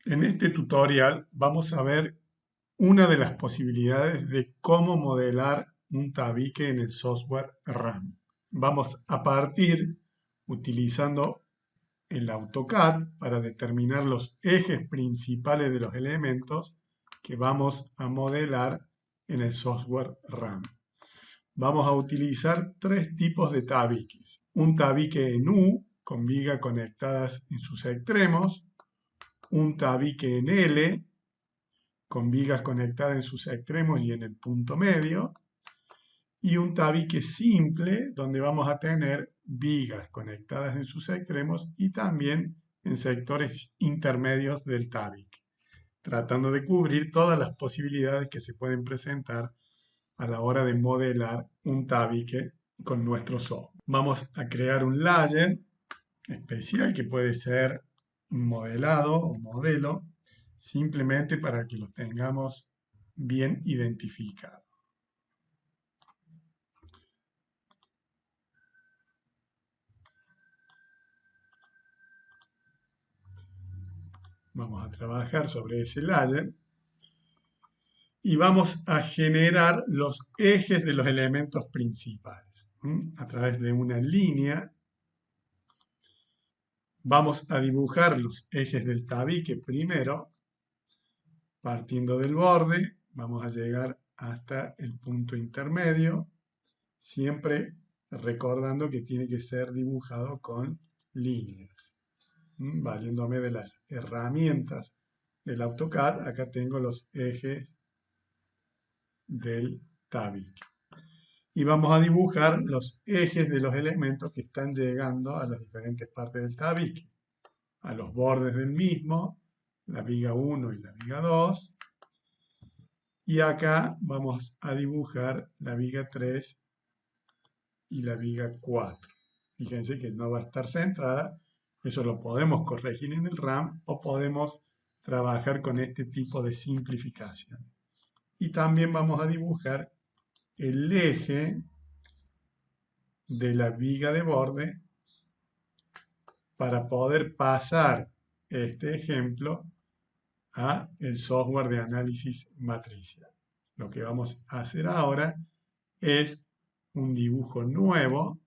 En este tutorial vamos a ver una de las posibilidades de cómo modelar un tabique en el software RAM. Vamos a partir utilizando el AutoCAD para determinar los ejes principales de los elementos que vamos a modelar en el software RAM. Vamos a utilizar tres tipos de tabiques. Un tabique en U con vigas conectadas en sus extremos, un tabique en L con vigas conectadas en sus extremos y en el punto medio, y un tabique simple donde vamos a tener vigas conectadas en sus extremos y también en sectores intermedios del tabique, tratando de cubrir todas las posibilidades que se pueden presentar a la hora de modelar un tabique con nuestro software. Vamos a crear un layer especial que puede ser un modelado o modelo, simplemente para que los tengamos bien identificados. Vamos a trabajar sobre ese layer y vamos a generar los ejes de los elementos principales. A través de una línea vamos a dibujar los ejes del tabique primero, partiendo del borde, vamos a llegar hasta el punto intermedio, siempre recordando que tiene que ser dibujado con líneas. Valiéndome de las herramientas del AutoCAD, acá tengo los ejes del tabique. Y vamos a dibujar los ejes de los elementos que están llegando a las diferentes partes del tabique, a los bordes del mismo, la viga 1 y la viga 2. Y acá vamos a dibujar la viga 3 y la viga 4. Fíjense que no va a estar centrada. Eso lo podemos corregir en el RAM o podemos trabajar con este tipo de simplificación. Y también vamos a dibujar el eje de la viga de borde para poder pasar este ejemplo a el software de análisis matricial. Lo que vamos a hacer ahora es un dibujo nuevo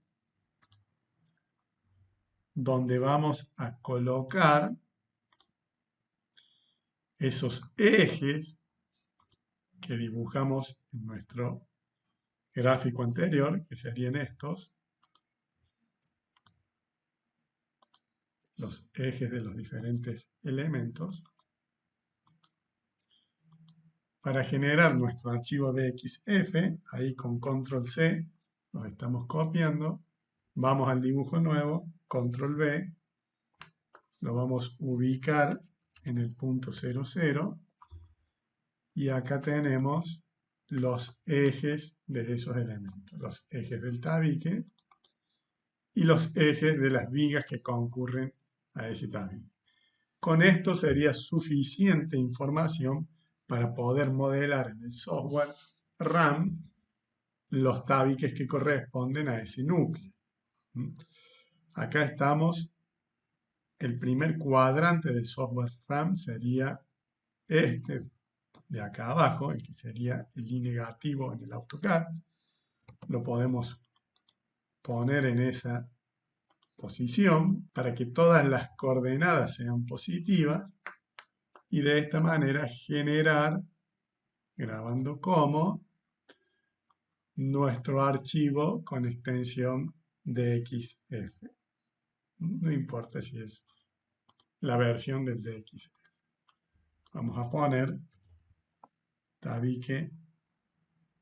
donde vamos a colocar esos ejes que dibujamos en nuestro gráfico anterior, que serían estos, los ejes de los diferentes elementos, para generar nuestro archivo DXF. Ahí con Control C los estamos copiando, vamos al dibujo nuevo, Control V, lo vamos a ubicar en el punto 00 y acá tenemos los ejes de esos elementos, los ejes del tabique y los ejes de las vigas que concurren a ese tabique. Con esto sería suficiente información para poder modelar en el software RAM los tabiques que corresponden a ese núcleo. Acá estamos, el primer cuadrante del software RAM sería este de acá abajo, el que sería el I negativo en el AutoCAD. Lo podemos poner en esa posición para que todas las coordenadas sean positivas y de esta manera generar, grabando como, nuestro archivo con extensión DXF. No importa si es la versión del DXF. Vamos a poner tabique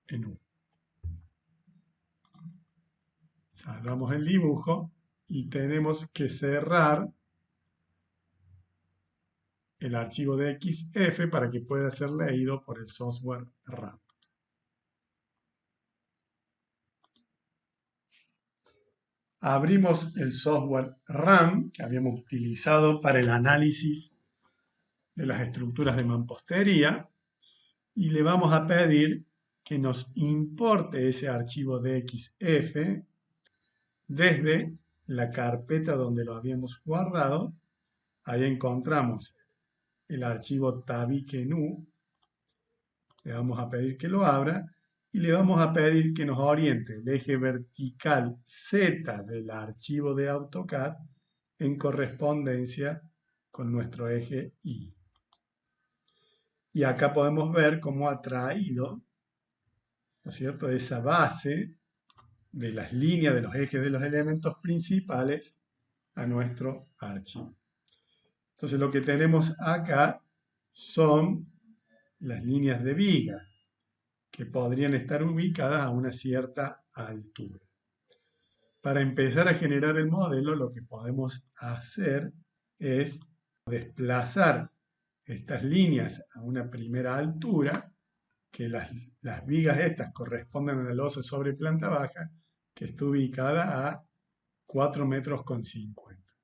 en U. Salvamos el dibujo y tenemos que cerrar el archivo DXF para que pueda ser leído por el software RAM. Abrimos el software RAM que habíamos utilizado para el análisis de las estructuras de mampostería y le vamos a pedir que nos importe ese archivo DXF desde la carpeta donde lo habíamos guardado. Ahí encontramos el archivo tabique.nu, le vamos a pedir que lo abra y le vamos a pedir que nos oriente el eje vertical Z del archivo de AutoCAD en correspondencia con nuestro eje Y. Y acá podemos ver cómo ha traído, ¿no es cierto?, esa base de las líneas de los ejes de los elementos principales a nuestro archivo. Entonces lo que tenemos acá son las líneas de viga que podrían estar ubicadas a una cierta altura. Para empezar a generar el modelo, lo que podemos hacer es desplazar estas líneas a una primera altura, que las vigas estas corresponden a la losa sobre planta baja, que está ubicada a 4,50 metros.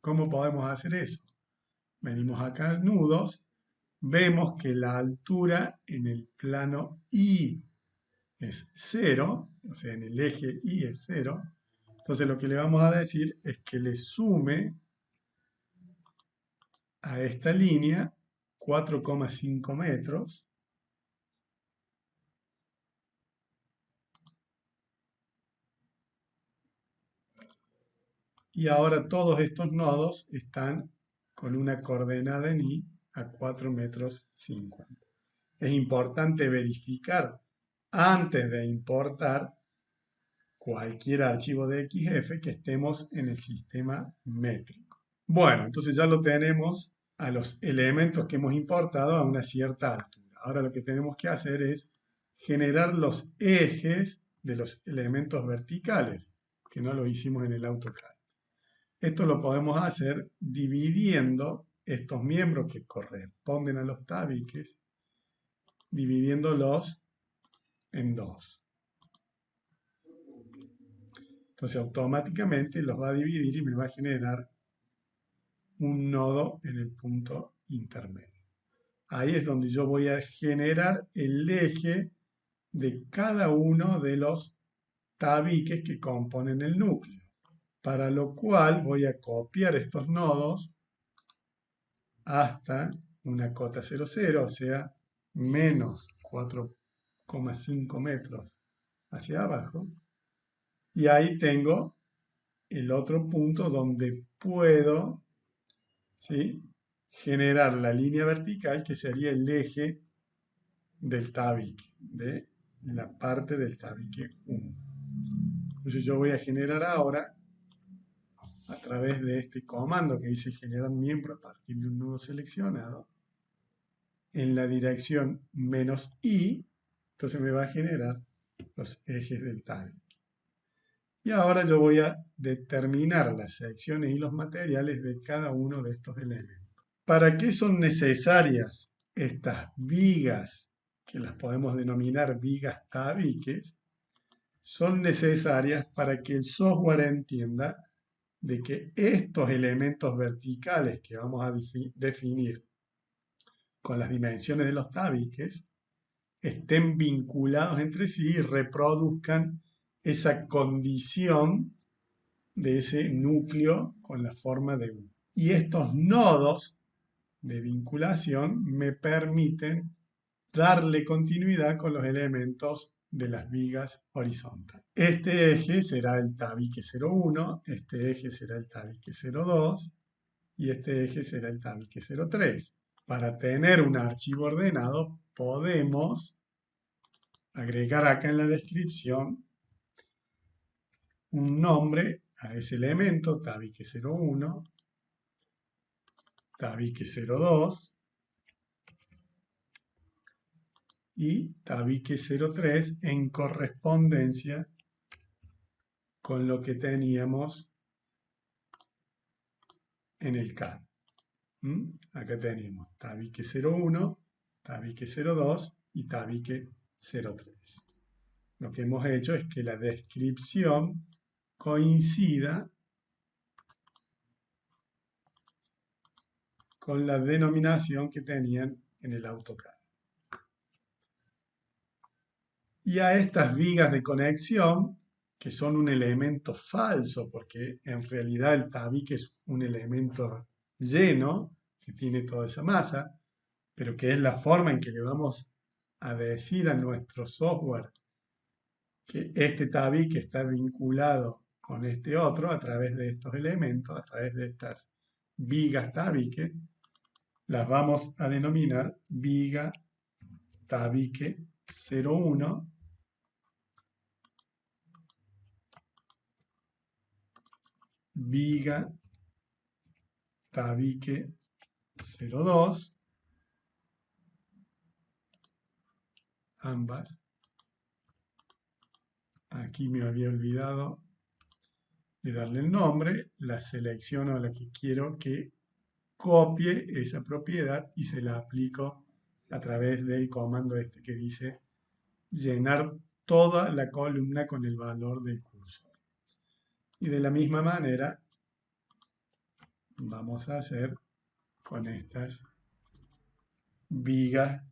¿Cómo podemos hacer eso? Venimos acá a nudos, vemos que la altura en el plano Y es 0, o sea, en el eje Y es 0. Entonces lo que le vamos a decir es que le sume a esta línea 4,5 metros. Y ahora todos estos nodos están con una coordenada en Y a 4,50 metros. Es importante verificar antes de importar cualquier archivo de XF que estemos en el sistema métrico. Bueno, entonces ya lo tenemos a los elementos que hemos importado a una cierta altura. Ahora lo que tenemos que hacer es generar los ejes de los elementos verticales, que no lo hicimos en el AutoCAD. Esto lo podemos hacer dividiendo estos miembros que corresponden a los tabiques, dividiéndolos en dos. Entonces automáticamente los va a dividir y me va a generar un nodo en el punto intermedio. Ahí es donde yo voy a generar el eje de cada uno de los tabiques que componen el núcleo. Para lo cual voy a copiar estos nodos hasta una cota 0,0, o sea, menos 4,5 metros hacia abajo. Y ahí tengo el otro punto donde puedo, ¿sí?, generar la línea vertical que sería el eje del tabique, de la parte del tabique 1. Entonces yo voy a generar ahora, a través de este comando que dice generar miembro a partir de un nudo seleccionado, en la dirección "-i", entonces me va a generar los ejes del tabique. Y ahora yo voy a determinar las secciones y los materiales de cada uno de estos elementos. ¿Para qué son necesarias estas vigas, que las podemos denominar vigas tabiques? Son necesarias para que el software entienda de que estos elementos verticales que vamos a definir con las dimensiones de los tabiques estén vinculados entre sí y reproduzcan esa condición de ese núcleo con la forma de U. Y estos nodos de vinculación me permiten darle continuidad con los elementos de las vigas horizontales. Este eje será el tabique 0,1, este eje será el tabique 0,2 y este eje será el tabique 0,3. Para tener un archivo ordenado podemos agregar acá en la descripción un nombre a ese elemento, tabique 0,1, tabique 0,2 y tabique 0,3 en correspondencia con lo que teníamos en el CAD. Acá tenemos tabique 0,1, tabique 0,2 y tabique 0,3. Lo que hemos hecho es que la descripción coincida con la denominación que tenían en el AutoCAD. Y a estas vigas de conexión, que son un elemento falso, porque en realidad el tabique es un elemento lleno, que tiene toda esa masa, pero que es la forma en que le vamos a decir a nuestro software que este tabique está vinculado con este otro a través de estos elementos, a través de estas vigas tabique, las vamos a denominar viga tabique 01, viga tabique 02, ambas. Aquí me había olvidado de darle el nombre, la selecciono a la que quiero que copie esa propiedad y se la aplico a través del comando este que dice llenar toda la columna con el valor del cursor. Y de la misma manera vamos a hacer con estas vigas,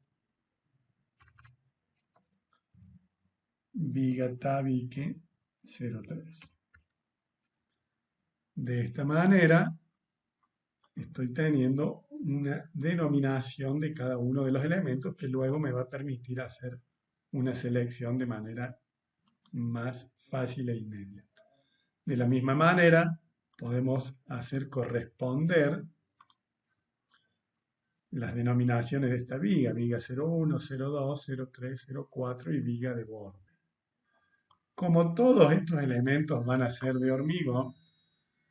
viga tabique 03. De esta manera estoy teniendo una denominación de cada uno de los elementos que luego me va a permitir hacer una selección de manera más fácil e inmediata. De la misma manera, podemos hacer corresponder las denominaciones de esta viga, viga 01, 02, 03, 04 y viga de borde. Como todos estos elementos van a ser de hormigón,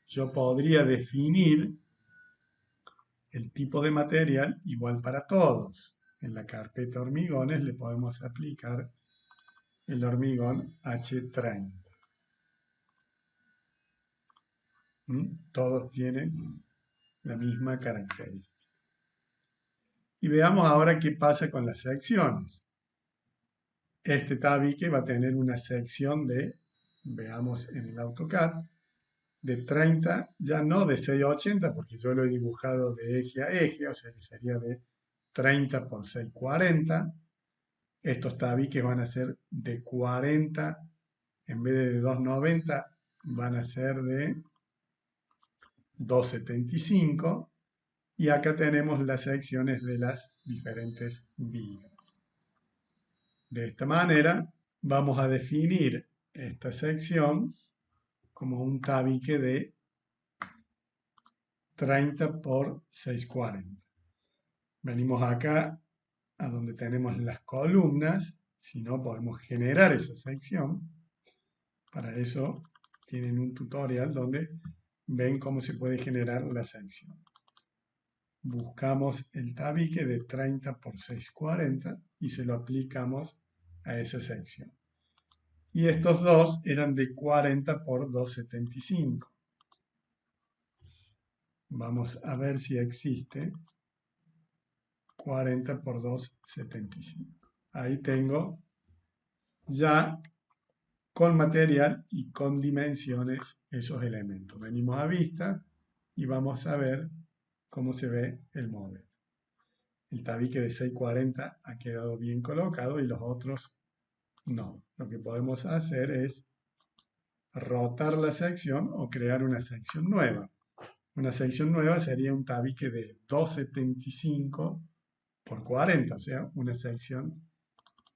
yo podría definir el tipo de material igual para todos. En la carpeta hormigones le podemos aplicar el hormigón H30. Todos tienen la misma característica. Y veamos ahora qué pasa con las secciones. Este tabique va a tener una sección de, veamos en el AutoCAD, de 30, ya no de 680, porque yo lo he dibujado de eje a eje, o sea que sería de 30 por 640. Estos tabiques van a ser de 40, en vez de 290, van a ser de 275. Y acá tenemos las secciones de las diferentes vigas. De esta manera vamos a definir esta sección como un tabique de 30 por 640. Venimos acá a donde tenemos las columnas, si no podemos generar esa sección. Para eso tienen un tutorial donde ven cómo se puede generar la sección. Buscamos el tabique de 30 por 640 y se lo aplicamos a esa sección. Y estos dos eran de 40 por 275. Vamos a ver si existe 40 por 275. Ahí tengo ya con material y con dimensiones esos elementos. Venimos a vista y vamos a ver cómo se ve el modelo. El tabique de 640 ha quedado bien colocado y los otros no. Lo que podemos hacer es rotar la sección o crear una sección nueva. Una sección nueva sería un tabique de 275 por 40, o sea, una sección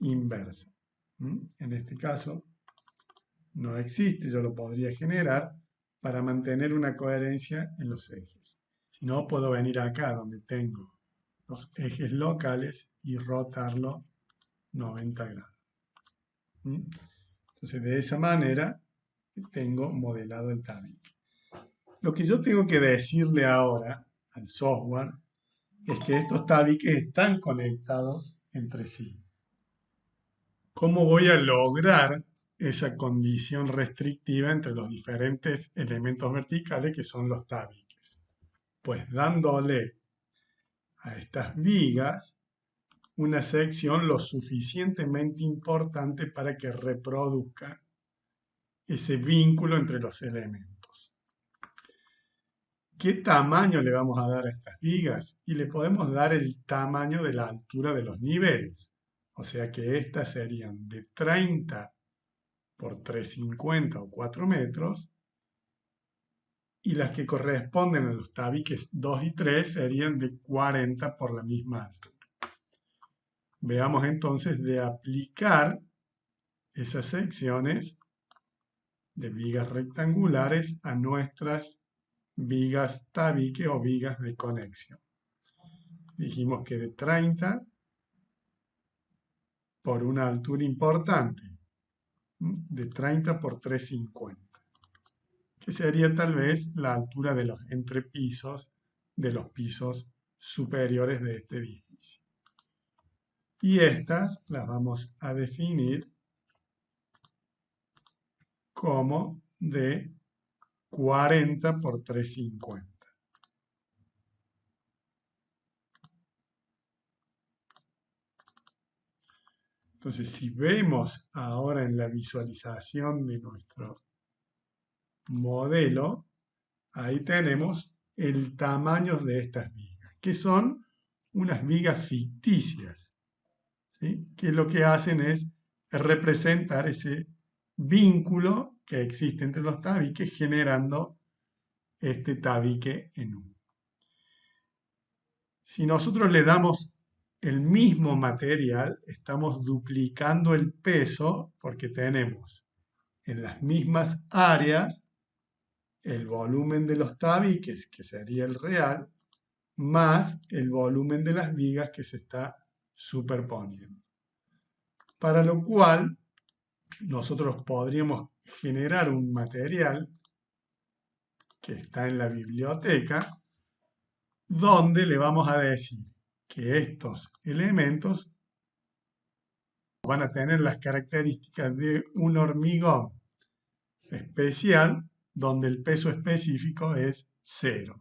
inversa. En este caso no existe, yo lo podría generar para mantener una coherencia en los ejes. Si no, puedo venir acá donde tengo los ejes locales y rotarlo 90 grados. Entonces, de esa manera tengo modelado el tabique. Lo que yo tengo que decirle ahora al software es que estos tabiques están conectados entre sí. ¿Cómo voy a lograr esa condición restrictiva entre los diferentes elementos verticales que son los tabiques? Pues dándole a estas vigas una sección lo suficientemente importante para que reproduzca ese vínculo entre los elementos. ¿Qué tamaño le vamos a dar a estas vigas? Y le podemos dar el tamaño de la altura de los niveles. O sea que estas serían de 30 por 350 o 4 metros. Y las que corresponden a los tabiques 2 y 3 serían de 40 por la misma altura. Veamos entonces de aplicar esas secciones de vigas rectangulares a nuestras vigas tabique o vigas de conexión. Dijimos que de 30 por una altura importante, de 30 por 350, que sería tal vez la altura de los entrepisos de los pisos superiores de este edificio. Y estas las vamos a definir como de 40 por 350. Entonces, si vemos ahora en la visualización de nuestro modelo, ahí tenemos el tamaño de estas vigas, que son unas vigas ficticias, ¿sí? Que lo que hacen es representar ese vínculo que existe entre los tabiques generando este tabique en U. Si nosotros le damos el mismo material, estamos duplicando el peso porque tenemos en las mismas áreas el volumen de los tabiques, que sería el real, más el volumen de las vigas que se está superponiendo. Para lo cual, nosotros podríamos generar un material que está en la biblioteca, donde le vamos a decir que estos elementos van a tener las características de un hormigón especial, donde el peso específico es 0.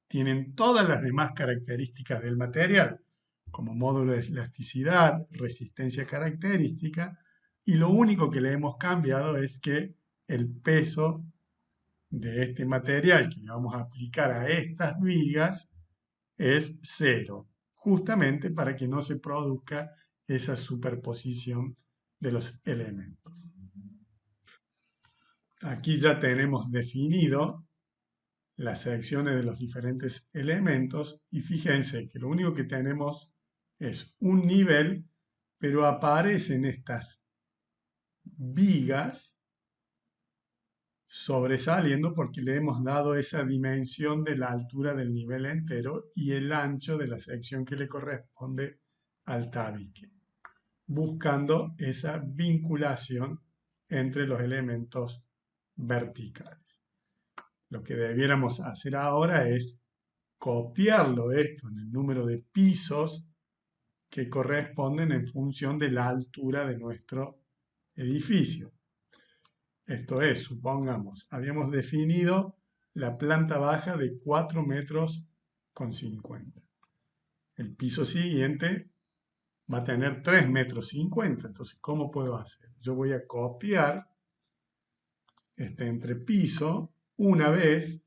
Tienen todas las demás características del material, como módulo de elasticidad, resistencia característica, y lo único que le hemos cambiado es que el peso de este material que le vamos a aplicar a estas vigas es 0, justamente para que no se produzca esa superposición de los elementos. Aquí ya tenemos definido las secciones de los diferentes elementos y fíjense que lo único que tenemos es un nivel, pero aparecen estas vigas sobresaliendo porque le hemos dado esa dimensión de la altura del nivel entero y el ancho de la sección que le corresponde al tabique, buscando esa vinculación entre los elementos verticales. Lo que debiéramos hacer ahora es copiarlo esto en el número de pisos que corresponden en función de la altura de nuestro edificio. Esto es, supongamos, habíamos definido la planta baja de 4 metros con 50. El piso siguiente va a tener 3 metros 50. Entonces, ¿cómo puedo hacer? Yo voy a copiar este entrepiso una vez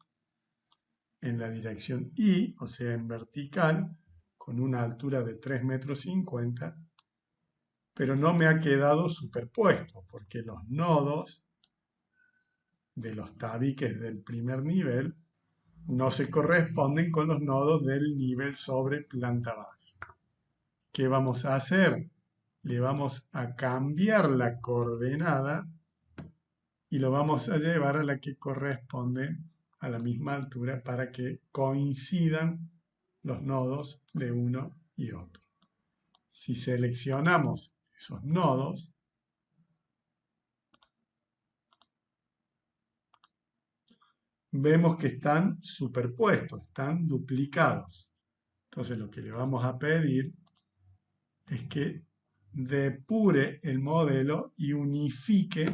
en la dirección Y, o sea, en vertical, con una altura de 3 metros 50, pero no me ha quedado superpuesto, porque los nodos de los tabiques del primer nivel no se corresponden con los nodos del nivel sobre planta baja. ¿Qué vamos a hacer? Le vamos a cambiar la coordenada y lo vamos a llevar a la que corresponde a la misma altura para que coincidan los nodos de uno y otro. Si seleccionamos esos nodos, vemos que están superpuestos, están duplicados. Entonces lo que le vamos a pedir es que depure el modelo y unifique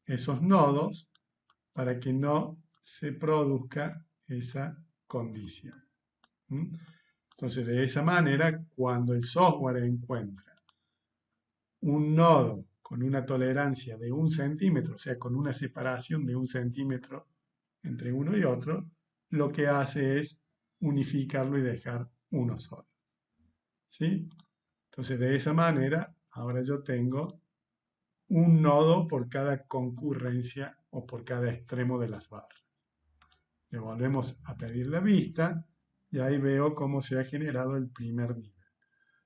esos nodos para que no se produzca esa condición. Entonces, de esa manera, cuando el software encuentra un nodo con una tolerancia de 1 centímetro, o sea, con una separación de 1 centímetro entre uno y otro, lo que hace es unificarlo y dejar uno solo. ¿Sí? Entonces, de esa manera, ahora yo tengo un nodo por cada concurrencia o por cada extremo de las barras. Le volvemos a pedir la vista y ahí veo cómo se ha generado el primer nivel.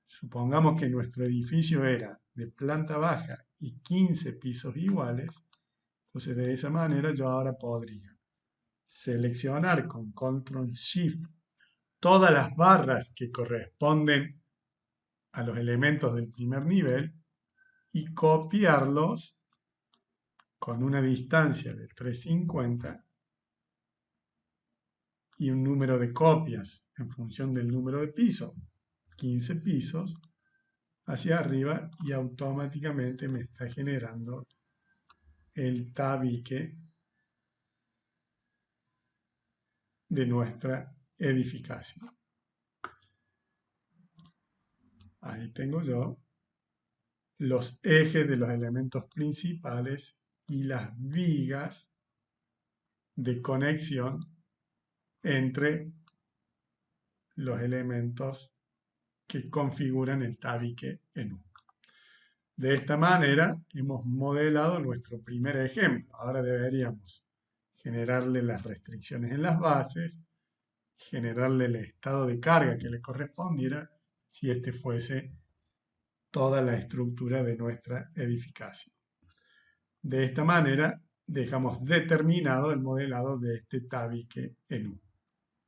Supongamos que nuestro edificio era de planta baja y 15 pisos iguales. Entonces de esa manera yo ahora podría seleccionar con Control Shift todas las barras que corresponden a los elementos del primer nivel y copiarlos con una distancia de 350 y un número de copias en función del número de pisos, 15 pisos, hacia arriba, y automáticamente me está generando el tabique de nuestra edificación. Ahí tengo yo los ejes de los elementos principales y las vigas de conexión entre los elementos que configuran el tabique en U. De esta manera hemos modelado nuestro primer ejemplo. Ahora deberíamos generarle las restricciones en las bases, generarle el estado de carga que le correspondiera si este fuese toda la estructura de nuestra edificación. De esta manera dejamos determinado el modelado de este tabique en U.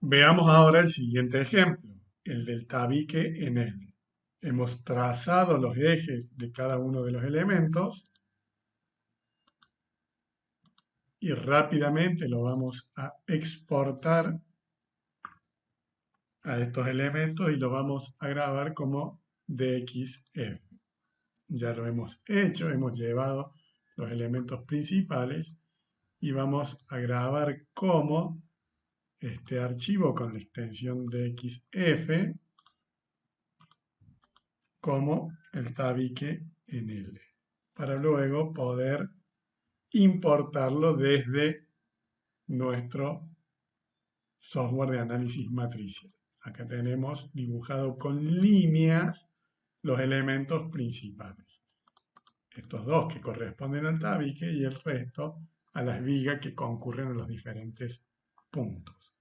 Veamos ahora el siguiente ejemplo, el del tabique en L. Hemos trazado los ejes de cada uno de los elementos y rápidamente lo vamos a exportar a estos elementos y lo vamos a grabar como DXF. Ya lo hemos hecho, hemos llevado los elementos principales y vamos a grabar como este archivo con la extensión DXF como el tabique en L, para luego poder importarlo desde nuestro software de análisis matricial. Acá tenemos dibujado con líneas los elementos principales. Estos dos que corresponden al tabique y el resto a las vigas que concurren a los diferentes puntos.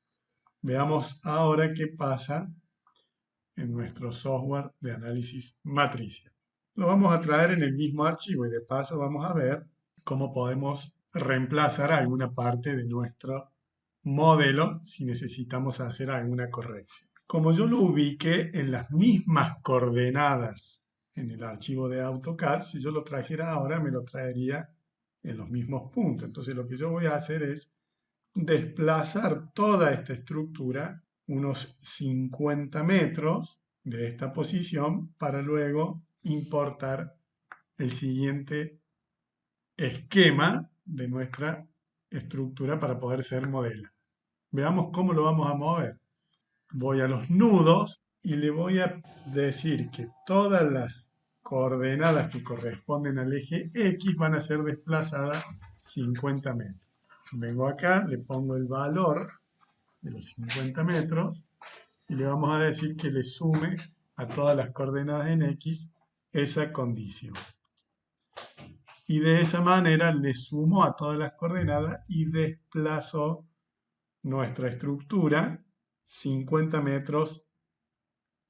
Veamos ahora qué pasa en nuestro software de análisis matricial. Lo vamos a traer en el mismo archivo y de paso vamos a ver cómo podemos reemplazar alguna parte de nuestro modelo si necesitamos hacer alguna corrección. Como yo lo ubiqué en las mismas coordenadas en el archivo de AutoCAD, si yo lo trajera ahora me lo traería en los mismos puntos. Entonces lo que yo voy a hacer es desplazar toda esta estructura unos 50 metros de esta posición para luego importar el siguiente esquema de nuestra estructura para poder ser modelo. Veamos cómo lo vamos a mover. Voy a los nudos y le voy a decir que todas las coordenadas que corresponden al eje X van a ser desplazadas 50 metros. Vengo acá, le pongo el valor de los 50 metros y le vamos a decir que le sume a todas las coordenadas en X esa condición. Y de esa manera le sumo a todas las coordenadas y desplazo nuestra estructura 50 metros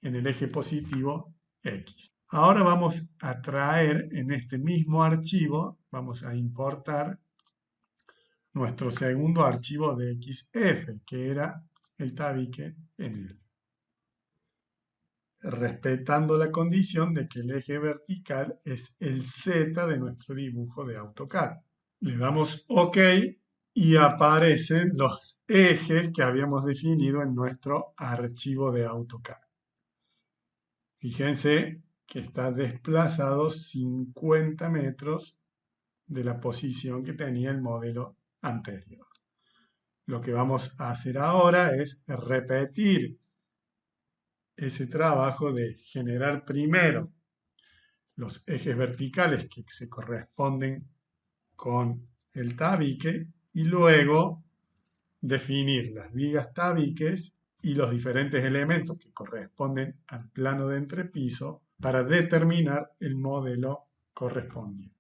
en el eje positivo X. Ahora vamos a traer en este mismo archivo, vamos a importar nuestro segundo archivo de XF, que era el tabique en L, respetando la condición de que el eje vertical es el Z de nuestro dibujo de AutoCAD. Le damos OK y aparecen los ejes que habíamos definido en nuestro archivo de AutoCAD. Fíjense que está desplazado 50 metros de la posición que tenía el modelo anterior. Lo que vamos a hacer ahora es repetir ese trabajo de generar primero los ejes verticales que se corresponden con el tabique y luego definir las vigas tabiques y los diferentes elementos que corresponden al plano de entrepiso para determinar el modelo correspondiente.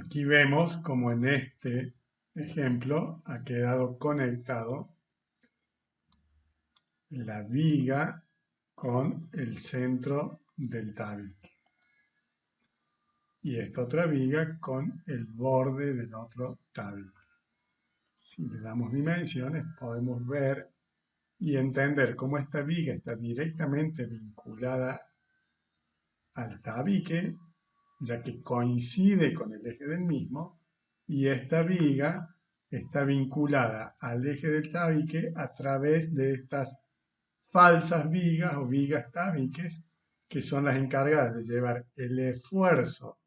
Aquí vemos como en este ejemplo ha quedado conectado la viga con el centro del tabique y esta otra viga con el borde del otro tabique. Si le damos dimensiones podemos ver y entender cómo esta viga está directamente vinculada al tabique, ya que coincide con el eje del mismo, y esta viga está vinculada al eje del tabique a través de estas falsas vigas o vigas tabiques, que son las encargadas de llevar el esfuerzo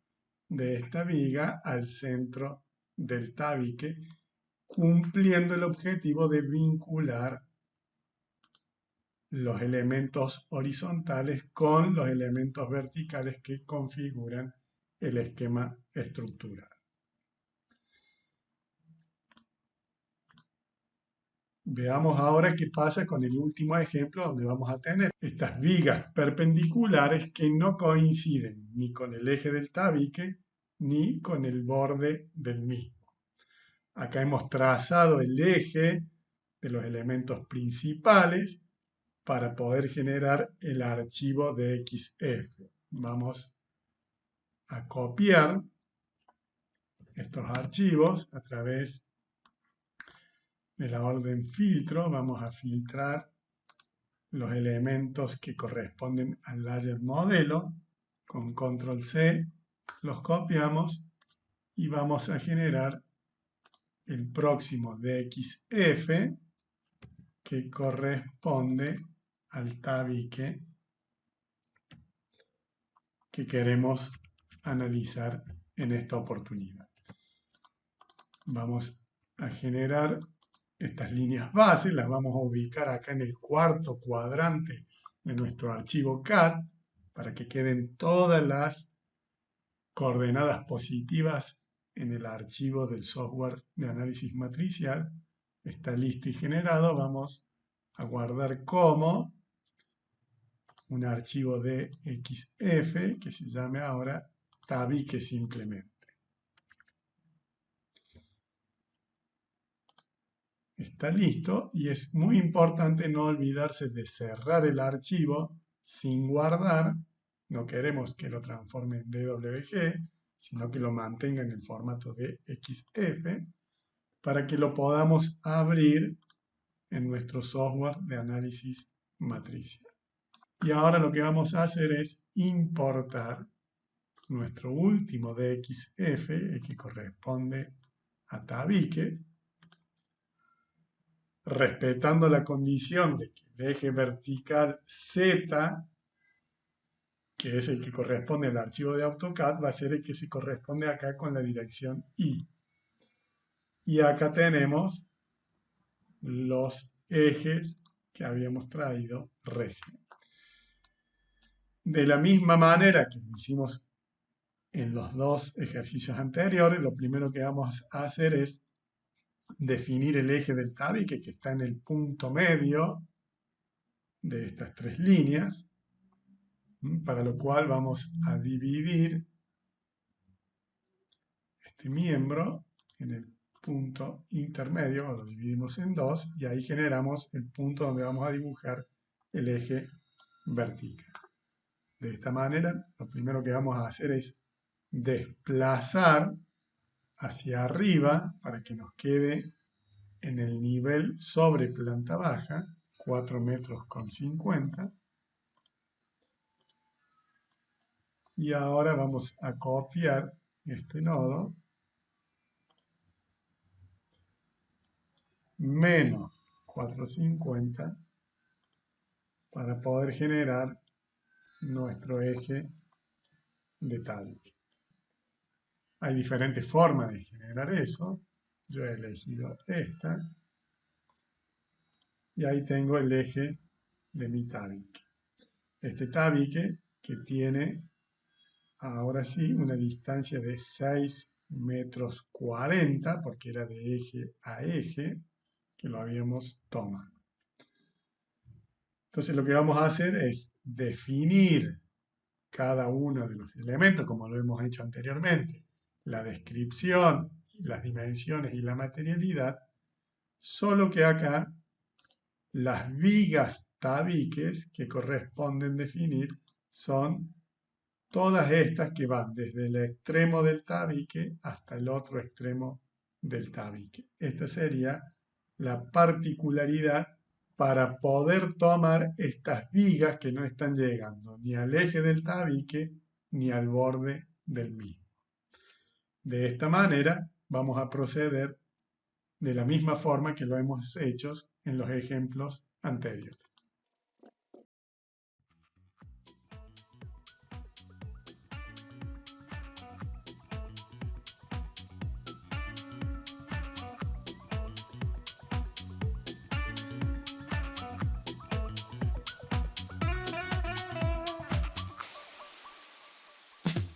de esta viga al centro del tabique, cumpliendo el objetivo de vincular los elementos horizontales con los elementos verticales que configuran el esquema estructural. Veamos ahora qué pasa con el último ejemplo donde vamos a tener estas vigas perpendiculares que no coinciden ni con el eje del tabique ni con el borde del mismo. Acá hemos trazado el eje de los elementos principales para poder generar el archivo de XF. Vamos a copiar estos archivos a través de la orden filtro. Vamos a filtrar los elementos que corresponden al layer modelo. Con control C los copiamos y vamos a generar el próximo DXF que corresponde al tabique que queremos analizar en esta oportunidad. Vamos a generar estas líneas base, las vamos a ubicar acá en el cuarto cuadrante de nuestro archivo CAD para que queden todas las coordenadas positivas en el archivo del software de análisis matricial. Está listo y generado. Vamos a guardar como un archivo de XF que se llame ahora tabique simplemente. Está listo y es muy importante no olvidarse de cerrar el archivo sin guardar. No queremos que lo transforme en DWG, sino que lo mantenga en el formato de XF para que lo podamos abrir en nuestro software de análisis matricial. Y ahora lo que vamos a hacer es importar nuestro último DXF, que corresponde a tabique, respetando la condición de que el eje vertical Z, que es el que corresponde al archivo de AutoCAD, va a ser el que se corresponde acá con la dirección Y. Y acá tenemos los ejes que habíamos traído recién. De la misma manera que lo hicimos en los dos ejercicios anteriores, lo primero que vamos a hacer es definir el eje del tabique que está en el punto medio de estas tres líneas, para lo cual vamos a dividir este miembro en el punto intermedio, lo dividimos en dos y ahí generamos el punto donde vamos a dibujar el eje vertical. De esta manera, lo primero que vamos a hacer es desplazar hacia arriba para que nos quede en el nivel sobre planta baja, 4 metros con 50. Y ahora vamos a copiar este nodo menos 450 para poder generar nuestro eje de tabique. Hay diferentes formas de generar eso. Yo he elegido esta. Y ahí tengo el eje de mi tabique. Este tabique que tiene ahora sí una distancia de 6 metros 40 porque era de eje a eje que lo habíamos tomado. Entonces lo que vamos a hacer es definir cada uno de los elementos como lo hemos hecho anteriormente. la descripción, las dimensiones y la materialidad, solo que acá las vigas tabiques que corresponden definir son todas estas que van desde el extremo del tabique hasta el otro extremo del tabique. Esta sería la particularidad para poder tomar estas vigas que no están llegando ni al eje del tabique ni al borde del mismo. De esta manera vamos a proceder de la misma forma que lo hemos hecho en los ejemplos anteriores.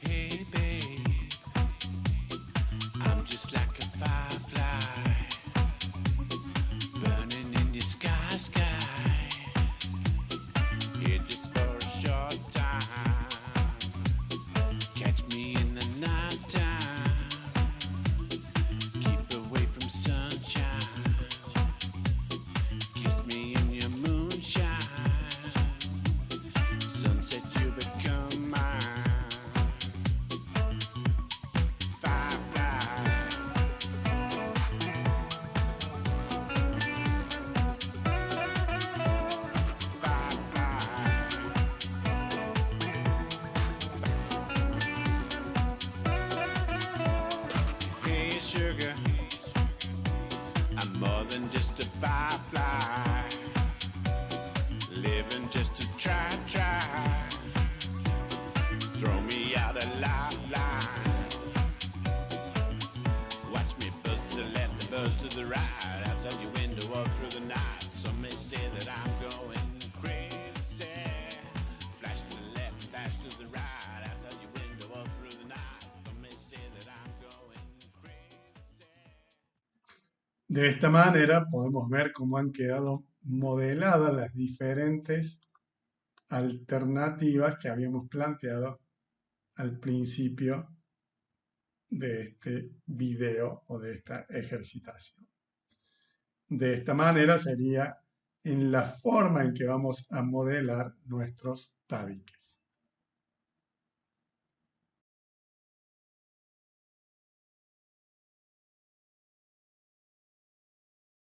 Hey babe, I'm just like a firefly, burning in your sky. Here just for a short time. Catch me in the night time. Keep away from sunshine. Kiss me in your moonshine. Sunset, you become mine. Hey sugar, I'm more than just a firefly, living just to try. Throw me out a lifeline. Watch me buzz to the left and buzz to the right, outside your window all through the night. Some may say that I'm going crazy. Flash to the left, flash to the right, outside your window all through the night. Some may say that I'm going crazy. De esta manera podemos ver cómo han quedado modeladas las diferentes alternativas que habíamos planteado al principio de este video o de esta ejercitación. De esta manera sería en la forma en que vamos a modelar nuestros tabiques.